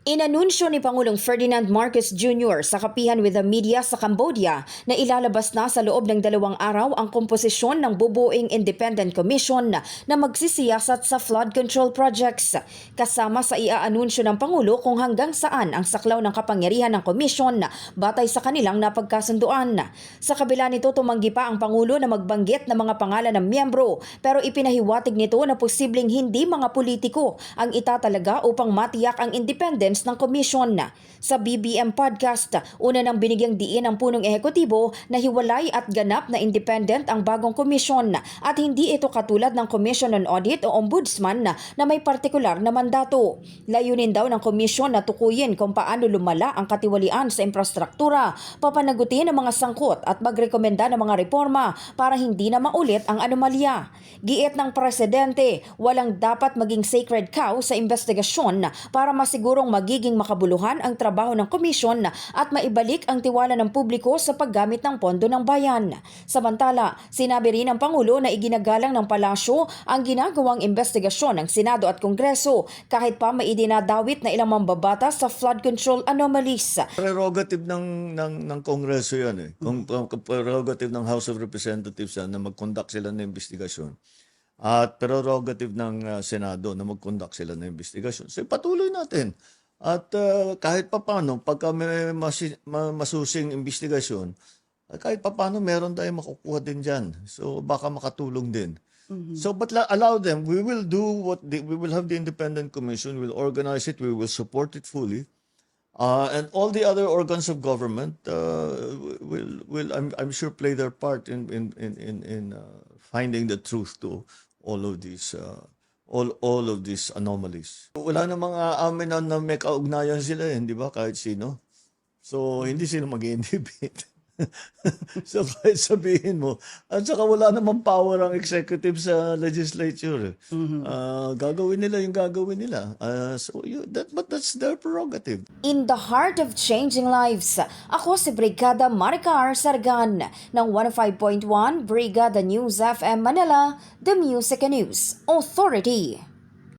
Inanunsyo ni Pangulong Ferdinand Marcos Jr. sa kapihan with the media sa Cambodia na ilalabas na sa loob ng 2 araw ang komposisyon ng bubuing Independent Commission na magsisiyasat sa flood control projects. Kasama sa iaanunsyo ng Pangulo kung hanggang saan ang saklaw ng kapangyarihan ng komisyon batay sa kanilang napagkasunduan. Sa kabila nito, tumanggi pa ang Pangulo na magbanggit ng mga pangalan ng miyembro pero ipinahiwatig nito na posibleng hindi mga politiko ang itatalaga upang matiyak ang independence ng komisyon. Sa BBM Podcast, una nang binigyang diin ang punong ehekutibo na hiwalay at ganap na independent ang bagong komisyon at hindi ito katulad ng Commission on Audit o Ombudsman na may partikular na mandato. Layunin daw ng komisyon na tukuyin kung paano lumala ang katiwalian sa infrastruktura, papanagutin ang mga sangkot at magrekomenda ng mga reforma para hindi na maulit ang anomalya. Giit ng presidente, walang dapat maging sacred cow sa investigasyon para masigurong magiging makabuluhan ang trabaho ng komisyon at maibalik ang tiwala ng publiko sa paggamit ng pondo ng bayan. Samantala, sinabi rin ng Pangulo na iginagalang ng palasyo ang ginagawang investigasyon ng Senado at Kongreso kahit pa may idinadawit na ilang mambabatas sa flood control anomalies. Prerogative ng Kongreso yan eh. Prerogative ng House of Representatives yan na mag-conduct sila ng investigasyon. At prerogative ng Senado na mag-conduct sila ng investigasyon. So patuloy natin. At kahit papano, pagka may masusing investigasyon, kahit papano meron tayong makukuha din dyan. So baka makatulong din. So but allow them. We will do we will have the independent commission. We'll organize it. We will support it fully. And all the other organs of government will I'm sure play their part in finding the truth to all of these all of these anomalies. Wala namang amin na may kaugnayan sila di ba, kahit sino. So hindi sila mag-inhibit. So kahit sabihin mo, at saka wala namang power ang executive sa legislature. Gagawin nila yung gagawin nila. But that's their prerogative. In the heart of changing lives, ako si Brigada Maricar Sargan ng 105.1 Brigada News FM Manila, the Music and News Authority.